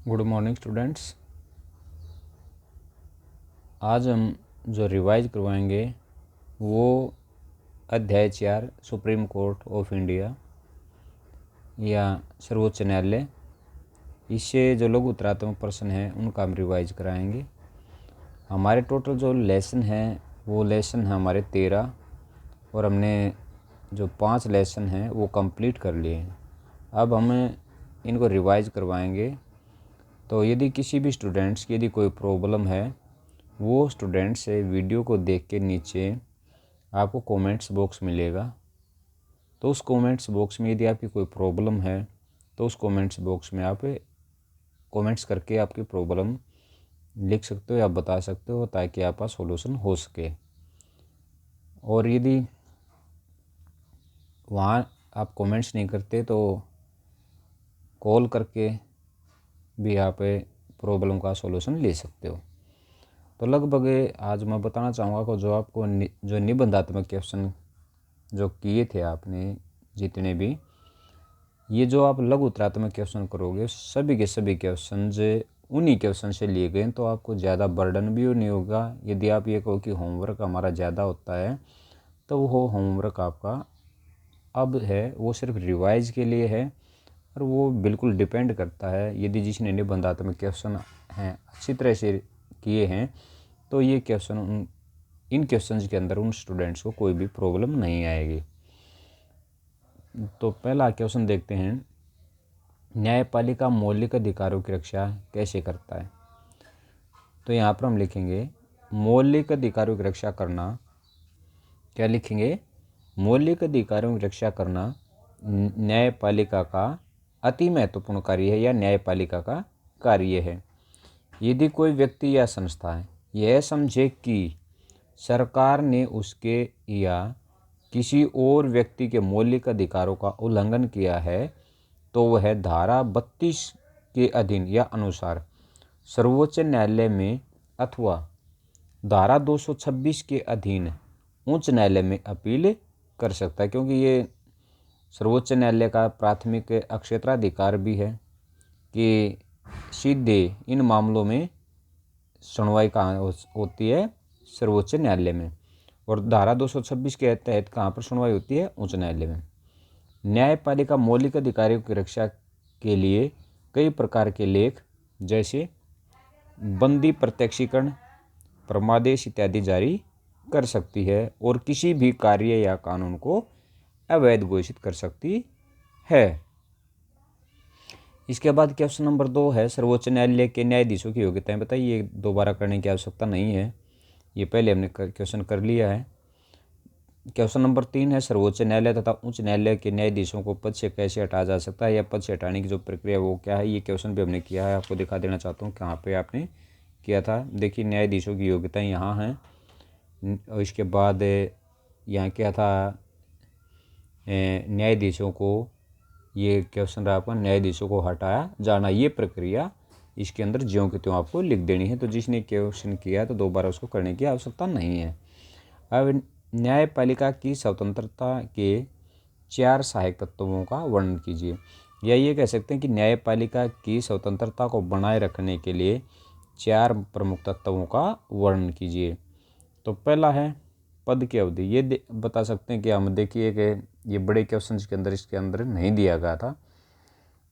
Good morning students. आज हम जो रिवाइज करवाएंगे वो अध्याय 4 सुप्रीम कोर्ट ऑफ इंडिया या सर्वोच्च न्यायालय, इससे जो लघु उत्तरात्मक प्रश्न हैं उनका हम रिवाइज कराएंगे। हमारे टोटल जो लेसन हैं वो लेसन है हमारे 13 और हमने जो 5 लेसन हैं वो कंप्लीट कर लिए हैं। अब हम इनको रिवाइज करवाएंगे। तो यदि किसी भी स्टूडेंट्स की यदि कोई प्रॉब्लम है वो स्टूडेंट से वीडियो को देख के नीचे आपको कमेंट्स बॉक्स मिलेगा। तो उस कमेंट्स बॉक्स में यदि आपकी कोई प्रॉब्लम है तो उस कमेंट्स बॉक्स में आप कमेंट्स करके आपकी प्रॉब्लम लिख सकते हो या बता सकते हो ताकि आपका सॉल्यूशन हो सके। और यदि वहाँ आप कमेंट्स नहीं करते तो कॉल करके भी आप प्रॉब्लम का सॉल्यूशन ले सकते हो। तो लगभग आज मैं बताना चाहूँगा कि जो आपको जो निबंधात्मक क्वेश्चन जो किए थे आपने जितने भी, ये जो आप लघु उत्तरात्मक क्वेश्चन करोगे सभी के सभी क्वेश्चन उन्हीं क्वेश्चन से लिए गए, तो आपको ज़्यादा बर्डन भी नहीं होगा। यदि आप ये कहो कि होमवर्क हमारा ज़्यादा होता है तो वो होमवर्क आपका अब है वो सिर्फ रिवाइज के लिए है और वो बिल्कुल डिपेंड करता है। यदि जिसने निबंधात्मक क्वेश्चन हैं अच्छी तरह से किए हैं तो ये क्वेश्चन इन क्वेश्चंस के अंदर उन स्टूडेंट्स को कोई भी प्रॉब्लम नहीं आएगी। तो पहला क्वेश्चन देखते हैं, न्यायपालिका मौलिक अधिकारों की रक्षा कैसे करता है। तो यहाँ पर हम लिखेंगे मौलिक अधिकारों की रक्षा करना। क्या लिखेंगे? मौलिक अधिकारों की रक्षा करना न्यायपालिका का अति महत्वपूर्ण कार्य है या न्यायपालिका का कार्य है। यदि कोई व्यक्ति या संस्था है यह समझे कि सरकार ने उसके या किसी और व्यक्ति के मौलिक अधिकारों का उल्लंघन किया है तो वह धारा 32 के अधीन या अनुसार सर्वोच्च न्यायालय में अथवा धारा 226 के अधीन उच्च न्यायालय में अपील कर सकता है। क्योंकि ये सर्वोच्च न्यायालय का प्राथमिक क्षेत्राधिकार भी है कि सीधे इन मामलों में सुनवाई कहाँ होती है? सर्वोच्च न्यायालय में। और धारा 226 के तहत कहाँ पर सुनवाई होती है? उच्च न्यायालय में। न्यायपालिका मौलिक अधिकारों की रक्षा के लिए कई प्रकार के लेख जैसे बंदी प्रत्यक्षीकरण, परमादेश इत्यादि जारी कर सकती है और किसी भी कार्य या कानून को अवैध घोषित कर सकती है। इसके बाद क्वेश्चन नंबर 2 है, सर्वोच्च न्यायालय के न्यायाधीशों की योग्यताएं बताइए। ये दोबारा करने की आवश्यकता नहीं है, ये पहले हमने क्वेश्चन कर लिया है। क्वेश्चन नंबर 3 है, सर्वोच्च न्यायालय तथा उच्च न्यायालय के न्यायाधीशों को पद से कैसे हटाया जा सकता है या पद से हटाने की जो प्रक्रिया वो क्या है। ये क्वेश्चन भी हमने किया है, आपको दिखा देना चाहता हूँ कहाँ पे आपने किया था। देखिए न्यायाधीशों की योग्यताएं यहाँ हैं और इसके बाद यहाँ क्या था, न्यायाधीशों को, ये क्वेश्चन रहा आपका, न्यायाधीशों को हटाया जाना, ये प्रक्रिया इसके अंदर ज्यों के त्यों आपको लिख देनी है। तो जिसने क्वेश्चन किया तो दोबारा उसको करने की आवश्यकता नहीं है। अब न्यायपालिका की स्वतंत्रता के 4 सहायक तत्वों का वर्णन कीजिए। या ये कह सकते हैं कि न्यायपालिका की स्वतंत्रता को बनाए रखने के लिए 4 प्रमुख तत्वों का वर्णन कीजिए। तो पहला है पद की अवधि। ये बता सकते हैं कि हम देखिए कि ये बड़े क्वेश्चन के अंदर इसके अंदर नहीं दिया गया था,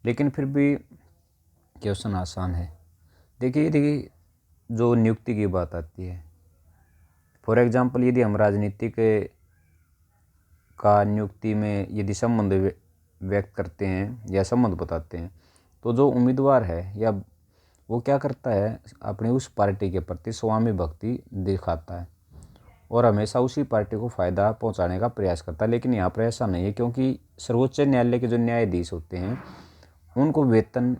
लेकिन फिर भी क्वेश्चन आसान है। देखिए जो नियुक्ति की बात आती है, फॉर एग्जांपल यदि हम राजनीतिक का नियुक्ति में यदि संबंध व्यक्त करते हैं या संबंध बताते हैं तो जो उम्मीदवार है या वो क्या करता है, अपनी उस पार्टी के प्रति स्वामी भक्ति दिखाता है और हमेशा उसी पार्टी को फ़ायदा पहुंचाने का प्रयास करता है। लेकिन यहाँ पर ऐसा नहीं है, क्योंकि सर्वोच्च न्यायालय के जो न्यायाधीश होते हैं उनको वेतन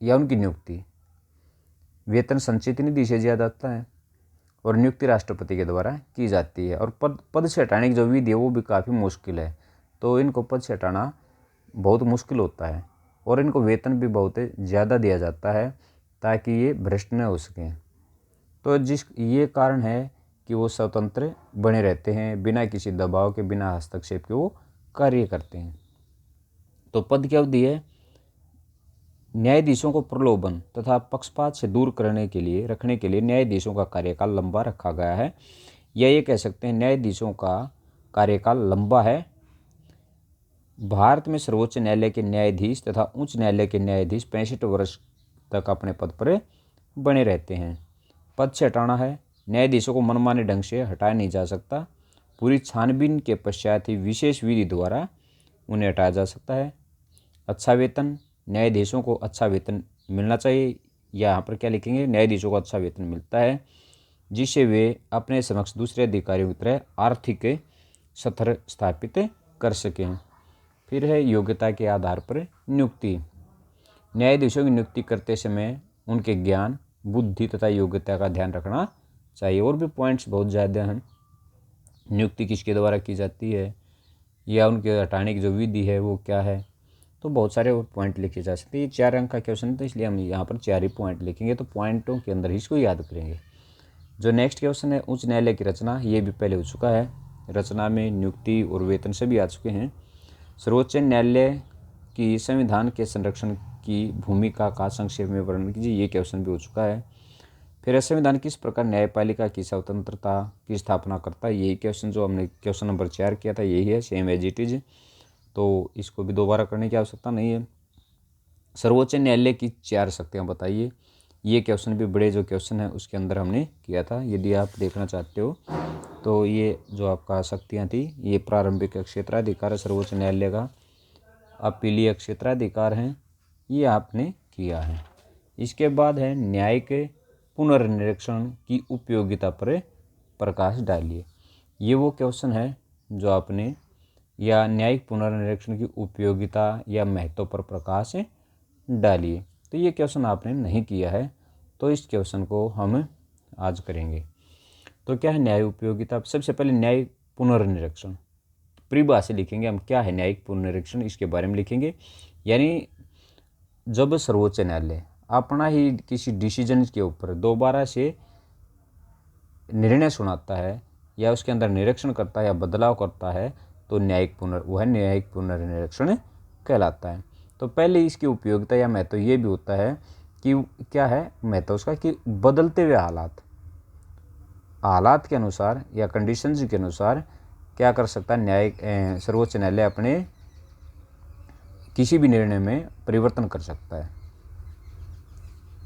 या उनकी नियुक्ति वेतन संचित निधि से ज़्यादा आता है और नियुक्ति राष्ट्रपति के द्वारा की जाती है। और पद से हटाने की जो विधि है वो भी काफ़ी मुश्किल है। तो इनको पद से हटाना बहुत मुश्किल होता है और इनको वेतन भी बहुत ज़्यादा दिया जाता है ताकि ये भ्रष्ट न हो सकें। तो ये कारण है कि वो स्वतंत्र बने रहते हैं, बिना किसी दबाव के, बिना हस्तक्षेप के वो कार्य करते हैं। तो पद की अवधि है न्यायाधीशों को प्रलोभन तथा पक्षपात से दूर रखने के लिए न्यायाधीशों का कार्यकाल लंबा रखा गया है, या ये कह सकते हैं न्यायाधीशों का कार्यकाल लंबा है। भारत में सर्वोच्च न्यायालय के न्यायाधीश तथा उच्च न्यायालय के न्यायाधीश 65 वर्ष तक अपने पद पर बने रहते हैं। पद से हटाना है, न्यायाधीशों को मनमाने ढंग से हटाया नहीं जा सकता, पूरी छानबीन के पश्चात ही विशेष विधि द्वारा उन्हें हटाया जा सकता है। अच्छा वेतन, न्यायाधीशों को अच्छा वेतन मिलना चाहिए, यहाँ पर क्या लिखेंगे, न्यायाधीशों को अच्छा वेतन मिलता है जिससे वे अपने समक्ष दूसरे अधिकारियों की तरह आर्थिक स्तर स्थापित कर सकें। फिर है योग्यता के आधार पर नियुक्ति। न्यायाधीशों की नियुक्ति करते समय उनके ज्ञान, बुद्धि तथा योग्यता का ध्यान रखना चाहिए। और भी पॉइंट्स बहुत ज़्यादा हैं। नियुक्ति किसके द्वारा की जाती है, या उनके हटाने की जो विधि है वो क्या है, तो बहुत सारे और पॉइंट लिखे जा सकते हैं। ये 4 अंक का क्वेश्चन है, तो इसलिए हम यहाँ पर 4 ही पॉइंट लिखेंगे, तो पॉइंटों के अंदर ही इसको याद करेंगे। जो नेक्स्ट क्वेश्चन है, उच्च न्यायालय की रचना, ये भी पहले हो चुका है। रचना में नियुक्ति और वेतन सभी आ चुके हैं। सर्वोच्च न्यायालय की संविधान के संरक्षण की भूमिका का संक्षेप में वर्णन कीजिए, ये क्वेश्चन भी हो चुका है। फिर संविधान किस प्रकार न्यायपालिका की स्वतंत्रता की स्थापना करता है, यही क्वेश्चन जो हमने क्वेश्चन नंबर 4 किया था यही है, सेम एज इट इज, तो इसको भी दोबारा करने की आवश्यकता नहीं है। सर्वोच्च न्यायालय की 4 शक्तियाँ बताइए, ये क्वेश्चन भी बड़े जो क्वेश्चन है उसके अंदर हमने किया था। यदि आप देखना चाहते हो तो ये जो आपका शक्तियाँ थी, ये प्रारंभिक क्षेत्राधिकार सर्वोच्च न्यायालय का, अपीलीय क्षेत्राधिकार हैं, ये आपने किया है। इसके बाद है न्यायिक पुनर्निरीक्षण की उपयोगिता पर प्रकाश डालिए, ये वो क्वेश्चन है जो आपने, या न्यायिक पुनर्निरीक्षण की उपयोगिता या महत्व पर प्रकाश डालिए, तो ये क्वेश्चन आपने नहीं किया है, तो इस क्वेश्चन को हम आज करेंगे। तो क्या है न्याय उपयोगिता, सबसे पहले न्यायिक पुनर्निरीक्षण परिभाषा लिखेंगे हम, क्या है न्यायिक पुनर्निरीक्षण, इसके बारे में लिखेंगे। यानी जब सर्वोच्च न्यायालय अपना ही किसी डिसीजन के ऊपर दोबारा से निर्णय सुनाता है या उसके अंदर निरीक्षण करता है या बदलाव करता है, तो न्यायिक पुनर्निरीक्षण कहलाता है। तो पहले इसकी उपयोगिता या महत्व ये भी होता है कि क्या है महत्व उसका, कि बदलते हुए हालात के अनुसार या कंडीशंस के अनुसार क्या कर सकता है सर्वोच्च न्यायालय अपने किसी भी निर्णय में परिवर्तन कर सकता है।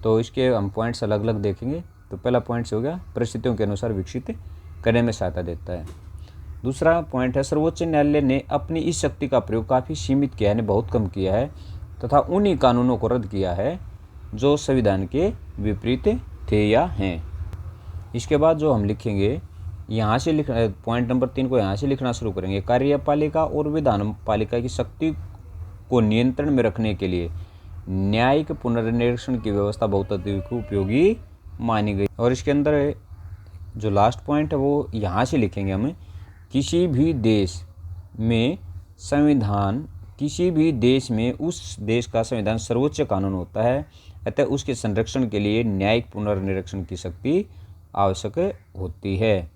तो इसके हम पॉइंट्स अलग अलग देखेंगे। तो पहला पॉइंट हो गया परिस्थितियों के अनुसार विकसित करने में सहायता देता है। दूसरा पॉइंट है सर्वोच्च न्यायालय ने अपनी इस शक्ति का प्रयोग काफ़ी सीमित किया है, बहुत कम किया है, तथा उन्हीं कानूनों को रद्द किया है जो संविधान के विपरीत थे या हैं। इसके बाद जो हम लिखेंगे, यहाँ से पॉइंट नंबर 3 को यहाँ से लिखना शुरू करेंगे। कार्यपालिका और विधानपालिका की शक्ति को नियंत्रण में रखने के लिए न्यायिक पुनर्निरीक्षण की व्यवस्था बहुत अधिक उपयोगी मानी गई। और इसके अंदर जो लास्ट पॉइंट है वो यहाँ से लिखेंगे हम, किसी भी देश में उस देश का संविधान सर्वोच्च कानून होता है, अतः उसके संरक्षण के लिए न्यायिक पुनर्निरीक्षण की शक्ति आवश्यक होती है।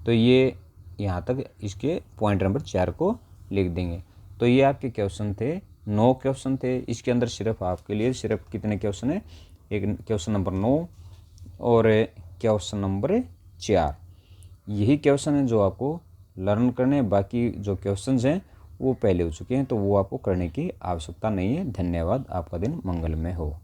तो ये यहाँ तक इसके पॉइंट नंबर 4 को लिख देंगे। तो ये आपके क्वेश्चन थे, 9 क्वेश्चन थे। इसके अंदर सिर्फ आपके लिए सिर्फ कितने क्वेश्चन है, एक क्वेश्चन नंबर 9 और क्वेश्चन नंबर 4, यही क्वेश्चन है जो आपको लर्न करने। बाकी जो क्वेश्चंस हैं वो पहले हो चुके हैं, तो वो आपको करने की आवश्यकता नहीं है। धन्यवाद, आपका दिन मंगलमय हो।